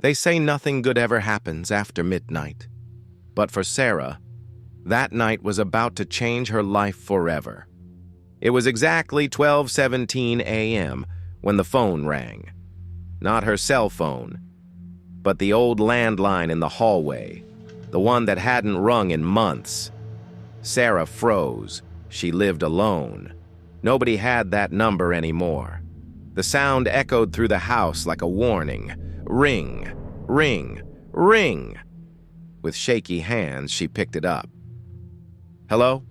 They say nothing good ever happens after midnight. But for Sarah, that night was about to change her life forever. It was exactly 12:17 a.m. when the phone rang. Not her cell phone, but the old landline in the hallway, the one that hadn't rung in months. Sarah froze. She lived alone. Nobody had that number anymore. The sound echoed through the house like a warning. Ring, ring, ring. With shaky hands, she picked it up. Hello?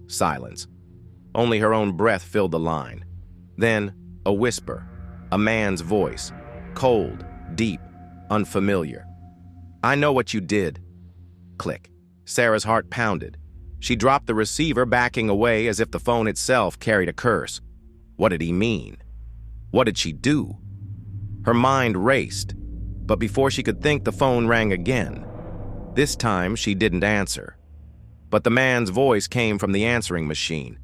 Silence. Only her own breath filled the line. Then, a whisper, a man's voice, cold, deep, unfamiliar. I know what you did. Click. Sarah's heart pounded. She dropped the receiver, backing away as if the phone itself carried a curse. What did he mean? What did she do? Her mind raced, but before she could think, the phone rang again. This time, she didn't answer. But the man's voice came from the answering machine.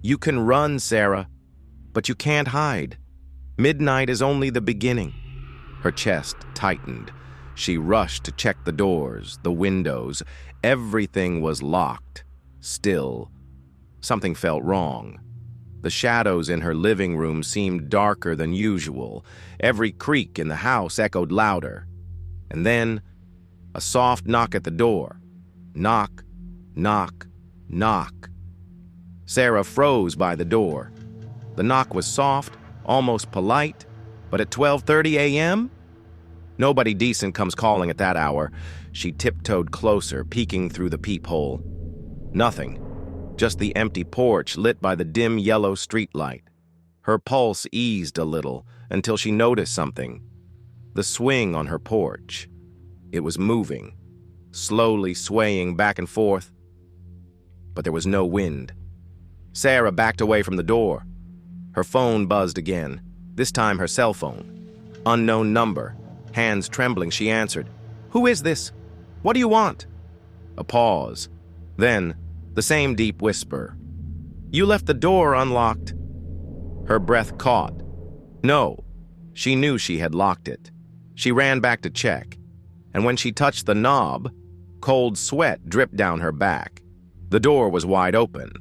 You can run, Sarah, but you can't hide. Midnight is only the beginning. Her chest tightened. She rushed to check the doors, the windows. Everything was locked. Still, something felt wrong. The shadows in her living room seemed darker than usual. Every creak in the house echoed louder. And then, a soft knock at the door. Knock, knock, knock. Sarah froze by the door. The knock was soft, almost polite, but at 12:30 a.m.? Nobody decent comes calling at that hour. She tiptoed closer, peeking through the peephole. Nothing. Just the empty porch lit by the dim yellow streetlight. Her pulse eased a little until she noticed something. The swing on her porch. It was moving, slowly swaying back and forth. But there was no wind. Sarah backed away from the door. Her phone buzzed again, this time her cell phone. Unknown number. Hands trembling, she answered. Who is this? What do you want? A pause. Then, the same deep whisper. You left the door unlocked. Her breath caught. No, she knew she had locked it. She ran back to check, and when she touched the knob, cold sweat dripped down her back. The door was wide open.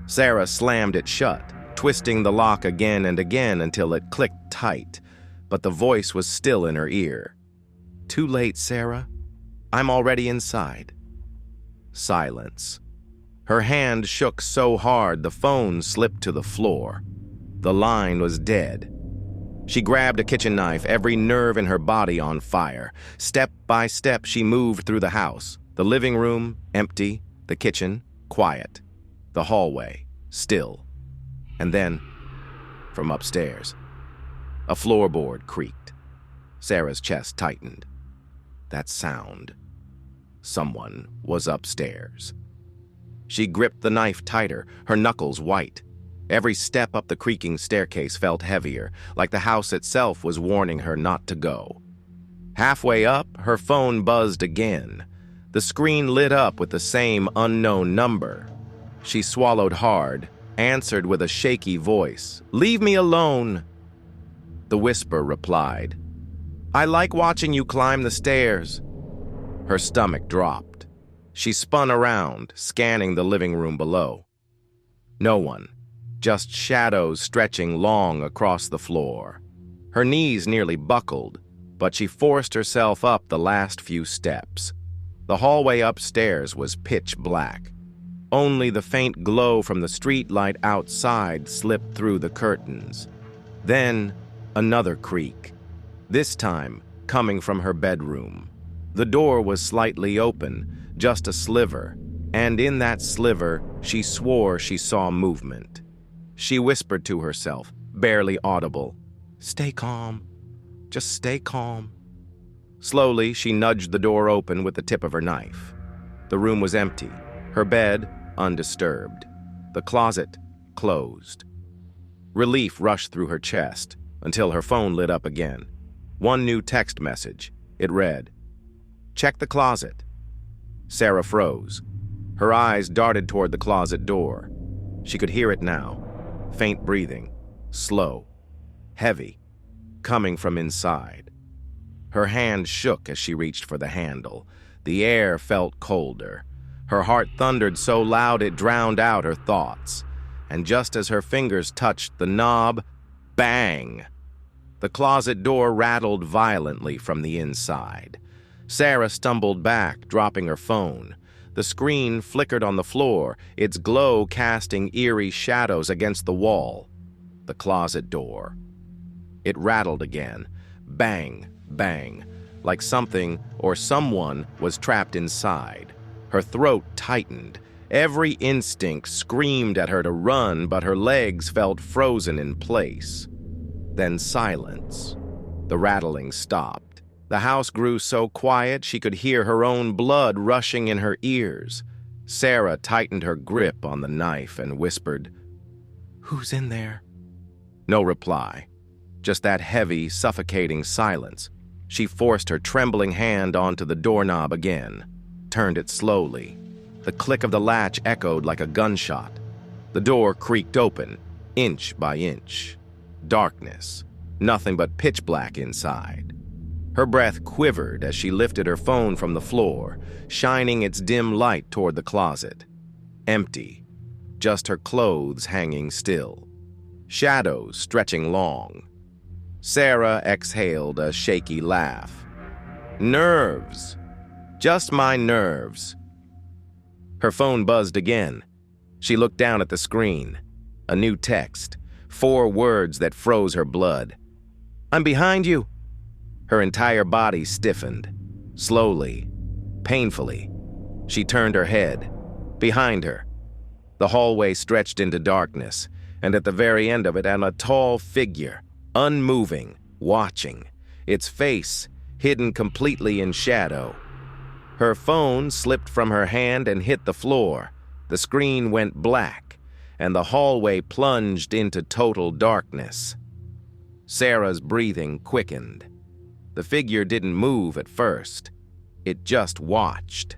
Sarah slammed it shut, twisting the lock again and again until it clicked tight, but the voice was still in her ear. Too late, Sarah. I'm already inside. Silence. Her hand shook so hard the phone slipped to the floor. The line was dead. She grabbed a kitchen knife, every nerve in her body on fire. Step by step, she moved through the house. The living room, empty. The kitchen, quiet. The hallway, still. And then, from upstairs, a floorboard creaked. Sarah's chest tightened. That sound. Someone was upstairs. She gripped the knife tighter, her knuckles white. Every step up the creaking staircase felt heavier, like the house itself was warning her not to go. Halfway up, her phone buzzed again. The screen lit up with the same unknown number. She swallowed hard, answered with a shaky voice. Leave me alone. The whisper replied. I like watching you climb the stairs. Her stomach dropped. She spun around, scanning the living room below. No one, just shadows stretching long across the floor. Her knees nearly buckled, but she forced herself up the last few steps. The hallway upstairs was pitch black. Only the faint glow from the street light outside slipped through the curtains. Then, another creak, this time coming from her bedroom. The door was slightly open, just a sliver, and in that sliver, she swore she saw movement. She whispered to herself, barely audible, Stay calm. Just stay calm. Slowly, she nudged the door open with the tip of her knife. The room was empty, her bed undisturbed, the closet closed. Relief rushed through her chest until her phone lit up again. One new text message. It read, Check the closet. Sarah froze. Her eyes darted toward the closet door. She could hear it now. Faint breathing, slow, heavy, coming from inside. Her hand shook as she reached for the handle. The air felt colder. Her heart thundered so loud it drowned out her thoughts. And just as her fingers touched the knob, bang! The closet door rattled violently from the inside. Sarah stumbled back, dropping her phone. The screen flickered on the floor, its glow casting eerie shadows against the wall. The closet door. It rattled again. Bang, bang, like something or someone was trapped inside. Her throat tightened. Every instinct screamed at her to run, but her legs felt frozen in place. Then silence. The rattling stopped. The house grew so quiet she could hear her own blood rushing in her ears. Sarah tightened her grip on the knife and whispered, "Who's in there?" No reply. Just that heavy, suffocating silence. She forced her trembling hand onto the doorknob again, turned it slowly. The click of the latch echoed like a gunshot. The door creaked open, inch by inch. Darkness, nothing but pitch black inside. Her breath quivered as she lifted her phone from the floor, shining its dim light toward the closet. Empty, just her clothes hanging still. Shadows stretching long. Sarah exhaled a shaky laugh. Nerves. Just my nerves. Her phone buzzed again. She looked down at the screen. A new text. 4 words that froze her blood. "I'm behind you." Her entire body stiffened. Slowly, painfully, she turned her head. Behind her, the hallway stretched into darkness, and at the very end of it, a tall figure, unmoving, watching, its face hidden completely in shadow. Her phone slipped from her hand and hit the floor. The screen went black, and the hallway plunged into total darkness. Sarah's breathing quickened. The figure didn't move at first. It just watched.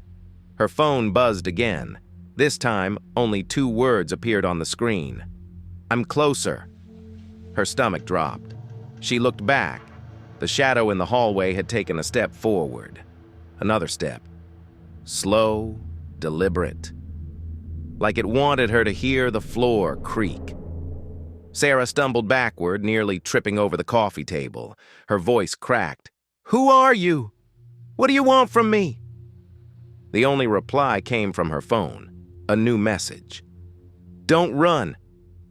Her phone buzzed again. This time, only 2 words appeared on the screen. "I'm closer." Her stomach dropped. She looked back. The shadow in the hallway had taken a step forward. Another step. Slow, deliberate. Like it wanted her to hear the floor creak. Sarah stumbled backward, nearly tripping over the coffee table. Her voice cracked. "Who are you? What do you want from me?" The only reply came from her phone. A new message. "Don't run.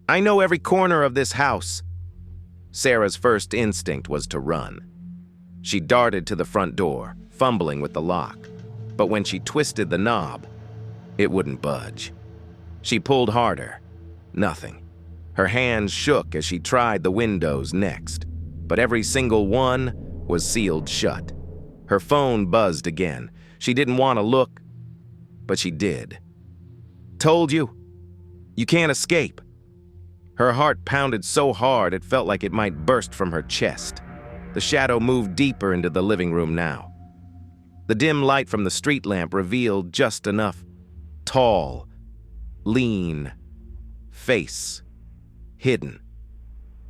I know every corner of this house." Sarah's first instinct was to run. She darted to the front door, fumbling with the lock. But when she twisted the knob, it wouldn't budge. She pulled harder. Nothing. Her hands shook as she tried the windows next, but every single one was sealed shut. Her phone buzzed again. She didn't want to look, but she did. "Told you. You can't escape." Her heart pounded so hard it felt like it might burst from her chest. The shadow moved deeper into the living room now. The dim light from the street lamp revealed just enough. Tall, lean, face, hidden.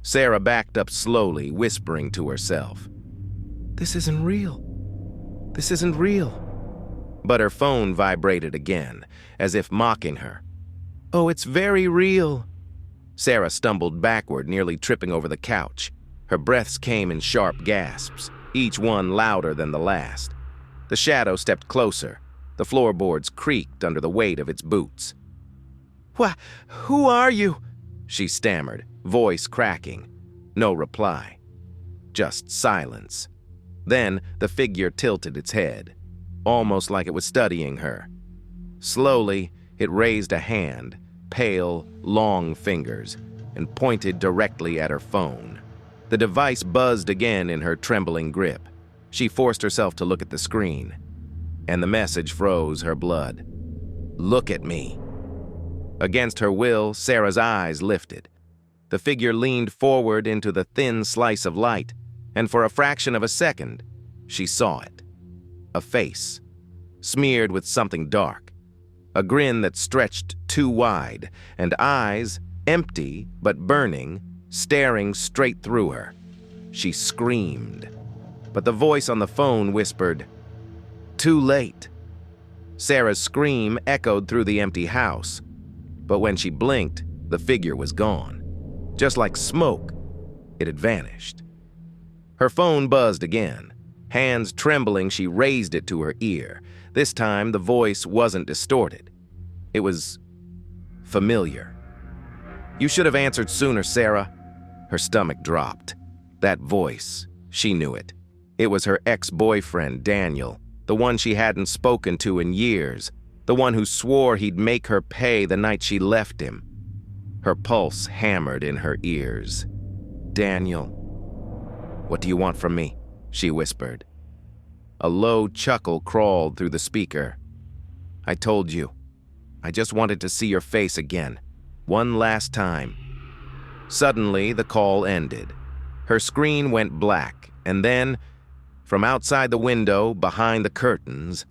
Sarah backed up slowly, whispering to herself, "This isn't real. This isn't real." But her phone vibrated again, as if mocking her. "Oh, it's very real." Sarah stumbled backward, nearly tripping over the couch. Her breaths came in sharp gasps, each one louder than the last. The shadow stepped closer. The floorboards creaked under the weight of its boots. Who are you?" she stammered, voice cracking. No reply. Just silence. Then the figure tilted its head, almost like it was studying her. Slowly, it raised a hand, pale, long fingers, and pointed directly at her phone. The device buzzed again in her trembling grip. She forced herself to look at the screen, and the message froze her blood. "Look at me." Against her will, Sarah's eyes lifted. The figure leaned forward into the thin slice of light, and for a fraction of a second, she saw it. A face, smeared with something dark. A grin that stretched too wide, and eyes, empty but burning, staring straight through her. She screamed. but the voice on the phone whispered, "Too late." Sarah's scream echoed through the empty house, but when she blinked, the figure was gone. Just like smoke, it had vanished. Her phone buzzed again. Hands trembling, she raised it to her ear. This time, the voice wasn't distorted. It was familiar. "You should have answered sooner, Sarah." Her stomach dropped. That voice, she knew it. It was her ex-boyfriend, Daniel, the one she hadn't spoken to in years, the one who swore he'd make her pay the night she left him. Her pulse hammered in her ears. "Daniel, what do you want from me?" she whispered. A low chuckle crawled through the speaker. "I told you. I just wanted to see your face again. One last time." Suddenly, the call ended. Her screen went black, and then, from outside the window, behind the curtains,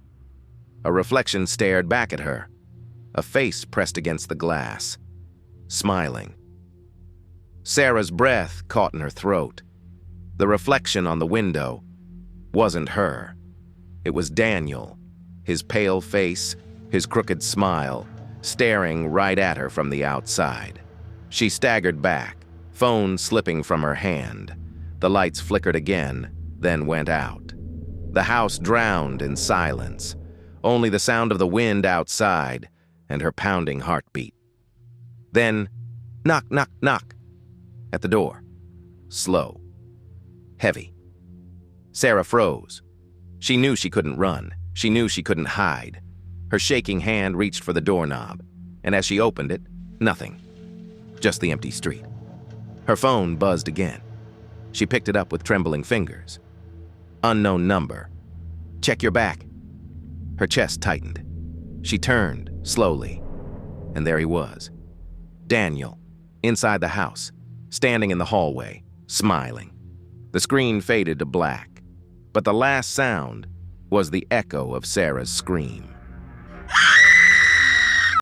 a reflection stared back at her, a face pressed against the glass, smiling. Sarah's breath caught in her throat. The reflection on the window wasn't her. It was Daniel, his pale face, his crooked smile, staring right at her from the outside. She staggered back, phone slipping from her hand. The lights flickered again, then went out. The house drowned in silence, only the sound of the wind outside and her pounding heartbeat. Then, knock, knock, knock, at the door. Slow. Heavy. Sarah froze. She knew she couldn't run. She knew she couldn't hide. Her shaking hand reached for the doorknob, and as she opened it, nothing. Just the empty street. Her phone buzzed again. She picked it up with trembling fingers. Unknown number. "Check your back." Her chest tightened. She turned, slowly, and there he was. Daniel, inside the house, standing in the hallway, smiling. The screen faded to black, but the last sound was the echo of Sarah's scream.